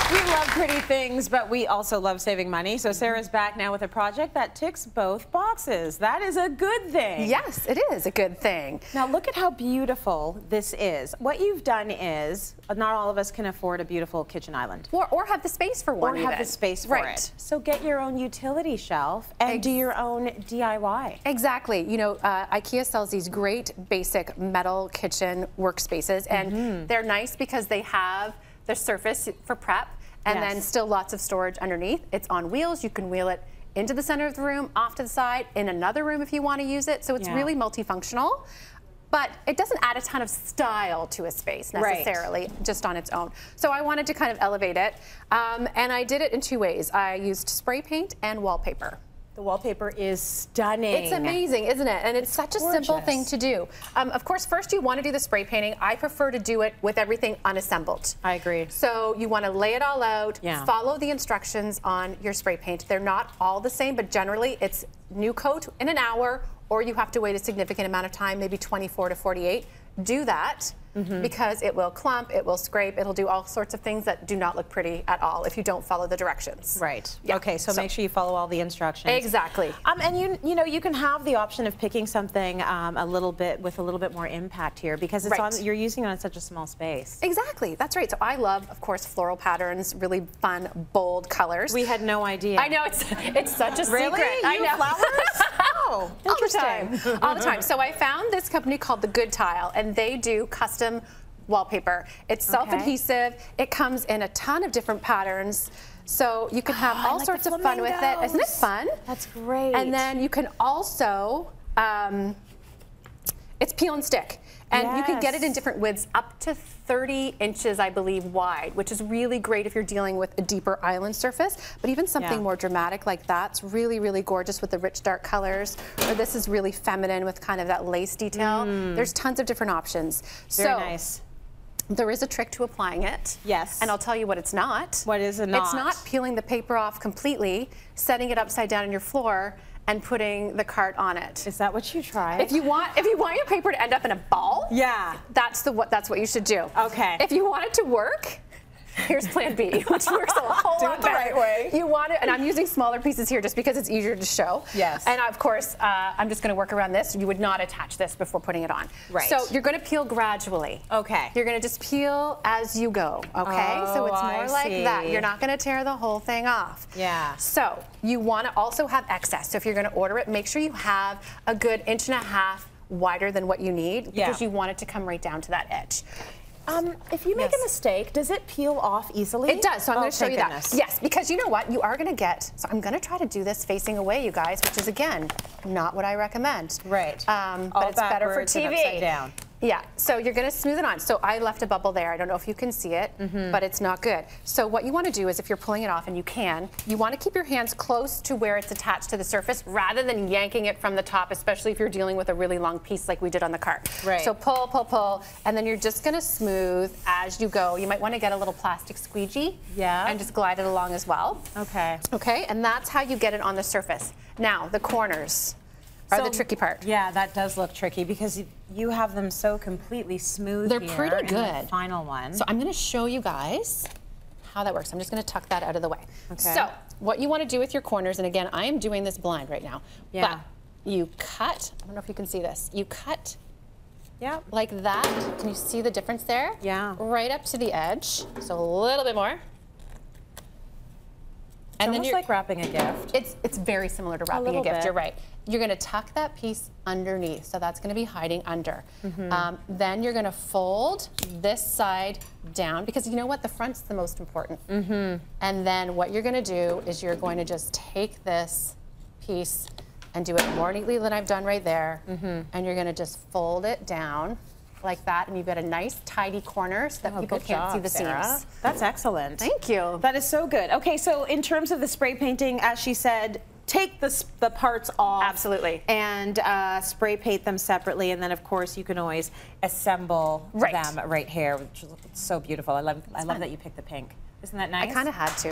We love pretty things, but we also love saving money. So Sarah's back now with a project that ticks both boxes. That is a good thing. Yes, it is a good thing. Now look at how beautiful this is. What you've done is, not all of us can afford a beautiful kitchen island. Or have the space for one. Or have the space for it. So get your own utility shelf and do your own DIY. Exactly. You know, IKEA sells these great basic metal kitchen workspaces, and they're nice because they have the surface for prep and then still lots of storage underneath. It's on wheels. You can wheel it into the center of the room, off to the side, in another room if you want to use it. So it's really multifunctional. But it doesn't add a ton of style to a space necessarily, just on its own. So I wanted to kind of elevate it, and I did it in two ways. I used spray paint and wallpaper. The wallpaper is stunning. It's amazing, isn't it? And it's such a simple thing to do. Of course, first you want to do the spray painting. I prefer to do it with everything unassembled. I agree. So you want to lay it all out, follow the instructions on your spray paint. They're not all the same, but generally it's new coat in an hour, or you have to wait a significant amount of time, maybe 24 to 48. Do that because it will clump, it will scrape, it'll do all sorts of things that do not look pretty at all if you don't follow the directions. Right. Yeah. Okay, so make sure you follow all the instructions. Exactly. And you know, you can have the option of picking something a little bit more impact here because it's on, you're using it on such a small space. Exactly. That's right. So I love, of course, floral patterns, really fun, bold colors. We had no idea. I know, it's such a secret. Really? I know. Flowers? Oh, interesting. All the time. So I found this company called The Good Tile, and they do custom wallpaper. It's self-adhesive. It comes in a ton of different patterns. So you can have all sorts of fun with it. Isn't it fun? That's great. And then you can also, it's peel and stick. And you can get it in different widths, up to 30 inches, I believe, wide, which is really great if you're dealing with a deeper island surface. But even something more dramatic like that's really, really gorgeous with the rich dark colors. Or this is really feminine with kind of that lace detail. There's tons of different options. Very nice. There is a trick to applying it. Yes. And I'll tell you what it's not. What is it not? It's not peeling the paper off completely, setting it upside down on your floor, and putting the cart on it. Is that what you tried? If you want your paper to end up in a ball, that's what you should do. Okay. If you want it to work, here's plan B, which works a whole lot better. right way. You want it, and I'm using smaller pieces here just because it's easier to show. Yes. And of course, I'm just going to work around this. You would not attach this before putting it on. Right. So you're going to peel gradually. Okay. You're going to just peel as you go. Okay. Oh, so it's more like that. You're not going to tear the whole thing off. Yeah. So you want to also have excess. So if you're going to order it, make sure you have a good 1.5 inches wider than what you need because you want it to come right down to that edge. If you make a mistake, does it peel off easily? It does, so I'm going to show you that. Yes, because you know what? You are going to get, so I'm going to try to do this facing away, you guys, which is, again, not what I recommend. Right. But it's better for TV. And upside down. Yeah, so you're going to smooth it on. So I left a bubble there. I don't know if you can see it, but it's not good. So what you want to do is if you're pulling it off, and you can, you want to keep your hands close to where it's attached to the surface rather than yanking it from the top, especially if you're dealing with a really long piece like we did on the cart. Right. So pull, pull, pull, and then you're just going to smooth as you go. You might want to get a little plastic squeegee and just glide it along as well. Okay. Okay, and that's how you get it on the surface. Now, the corners are the tricky part. Yeah, that does look tricky because you have them so completely smooth. They're pretty good. The final one. So I'm going to show you guys how that works. I'm just going to tuck that out of the way. Okay. So what you want to do with your corners, and again, I am doing this blind right now. But you cut. I don't know if you can see this. You cut. Yeah. Like that. Can you see the difference there? Yeah. Right up to the edge. So a little bit more. And then it's like wrapping a gift. It's very similar to wrapping a gift. You're right. You're going to tuck that piece underneath, so that's going to be hiding under. Then you're going to fold this side down because you know what? The front's the most important. And then what you're going to do is you're going to just take this piece and do it more neatly than I've done right there. And you're going to just fold it down like that, and you've got a nice tidy corner so that people can't see the seams. That's excellent. Thank you. That is so good. Okay, so in terms of the spray painting, as she said, take the parts off. Absolutely. And spray paint them separately, and then of course you can always assemble them right here, which is so beautiful. I love that you picked the pink. Isn't that nice? I kind of had to.